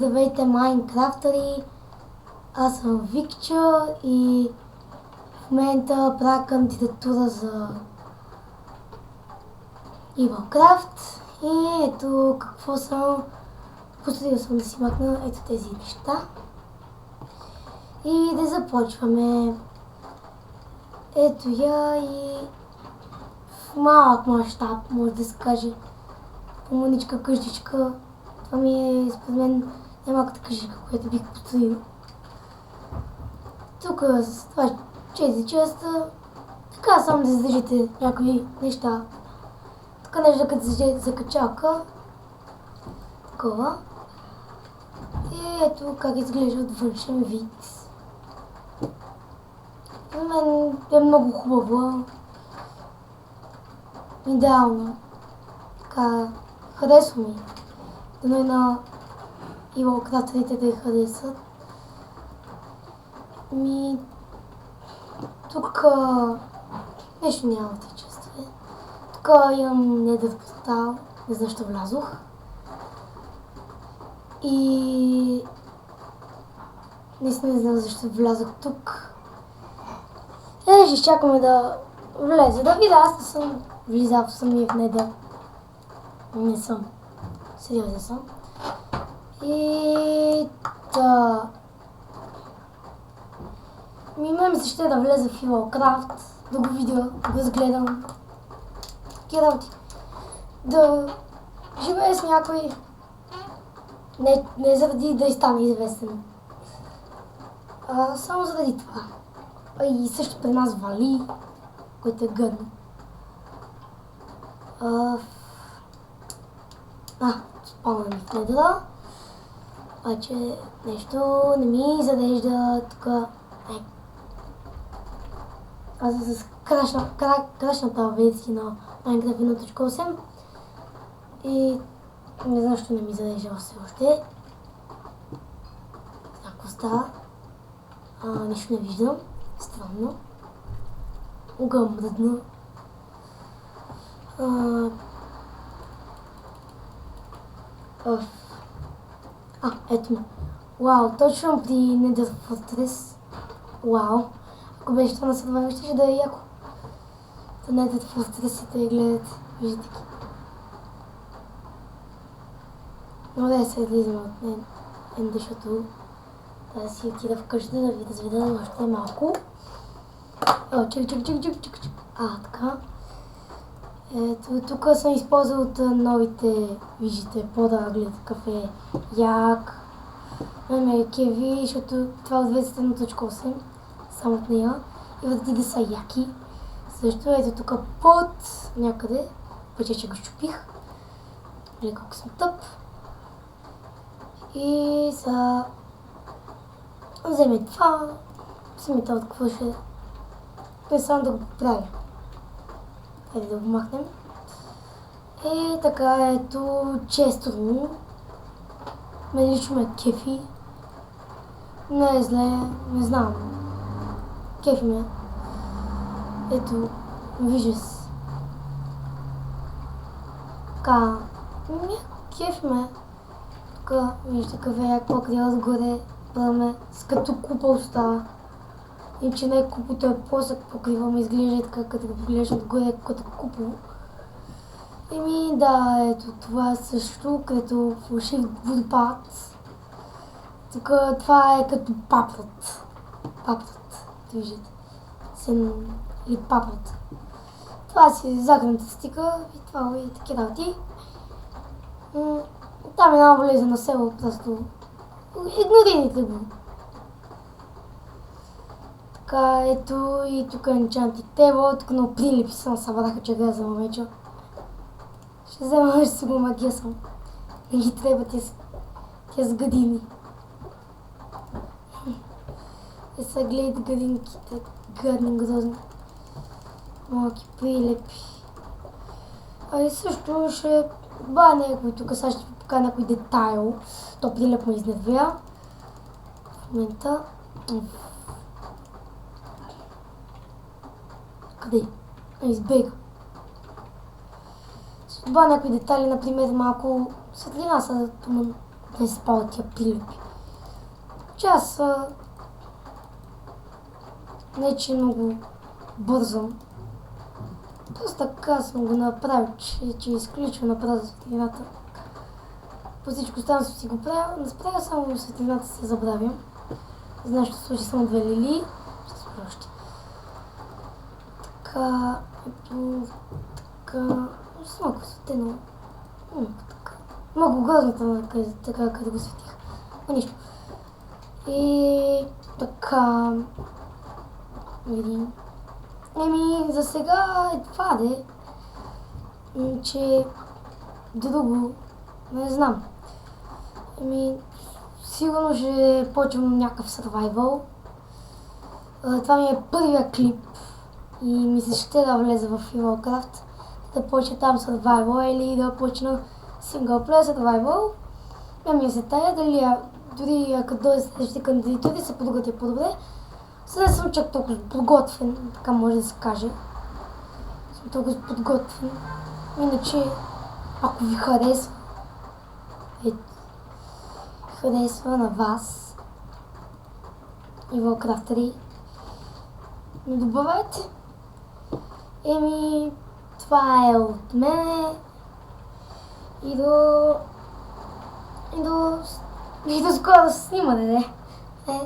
Здравейте, майнкрафтъри! Аз съм Викчо и в момента правя кандидатура за Evilcraft и ето какво съм. Постарил съм да си макна ето тези неща и да започваме. Ето я и в малък мащаб, може да се каже, по мъничка къщичка. Това ми е, според мен, най-малката къщичка, която бих построил. Тук с това 4 честа, така само да задържите някои неща. Така нещо като за качалка. Такова. И ето как изглежда от външен вид. За мен е много хубаво. Идеално. Така, харесва ми. Дано и на Evilcrafterите да я харесат. Тук нещо няма в тези части. Тук имам Nether портал, не знам защо влязох. И наистина не знам защо влязох тук. Ще изчакаме да влезе. Да видя, аз не съм влизал в самия в Nether. Не съм. Сериозен съм. И да. Ми се ще да влезе в Evilcraft, да го видя, да го разгледам. Такива работи. Да живее с някой. Не заради да стане известен. Само заради това. И също при нас вали, което е гъдно. Спомням ми в недра. Обаче нещо не ми зарежда тук. Аз с крашната версия на Minecraft 1.8 и не знам защо не ми зарежда все още. Ако става, нищо не виждам. Странно. Угъл мръдна. Ето ме. Вау, точно при Nether Fortress. Вау. Ако беше това на Survivor, ще да е яко. Да Nether Fortress-ите я гледат. Виждате ги. Но да се излизаме от Ender, защото да си отида вкъщи да ви разведа още малко. Чак. Така. Ето, тук съм използвал от новите, виждате, пода, гледате кафе, як. Ме кеви, защото това от 21.8, само от нея. И въдите да са яки. Също ето тук под някъде, вече че го щупих. Гледай колко съм тъп. И са вземе това, самите от какво ще не само да го поправя. Хайде да го махнем. И така, ето често му. Мен лично ме кефи. Не е зле, не знам. Кефи ме. Ето, вижда се. Така, кефи ме. Тук, виждате кафеяк покрива отгоре. Праваме с като купол става. Иначе не купото е плосък, покрива ме изглежда така, като го погледаш отгоре като купол. Да, ето това също, като фалшив водопад. Тук това е като папрат. Виждате. Или папрат. Това си е заграната стика и това и такива работи. Там е една влезе на село, просто игнорирайте го. Така, ето и тук е Enchanted Table, тук на прилипи съм събраха, че да за момечо. Ще взема, ще си го магисам. Не ги трябва тези гъдини. И са гледат гъдинките, гадни, грозни. Малки прилепи. И също ще ба някой тук, сега ще ви покажа някой детайл. То прилеп ме изнервя. В момента. Къде? Избега. Това някои детайли, например, малко светлина са туман. да изпълня тия прилепи. Че аз не че много бързам. Просто така съм го направил, че изключва направо светлината. По всичко останало съм си го правил, направя само светлината се забравям. Знаеш, ще сложи само 2 лилии, ще спра още. Така, малко светено. Много грозната, така като го светих. Но нищо. И така, видим. За сега е това, че друго, не знам. Сигурно ще почвам някакъв survival. Това ми е първия клип и ми се ще да влезе в Warcraft, да почне там survival или да почна синглплеер survival. Ми се тая дори ако дойде следващите кандидатури се подготвя по-добре. Сега съм чак толкова подготвен, така може да се каже. Съм толкова подготвен. Иначе, ако ви харесва на вас и Warcraft 3, ми добавете. Това е от мене и до скоро да се снима,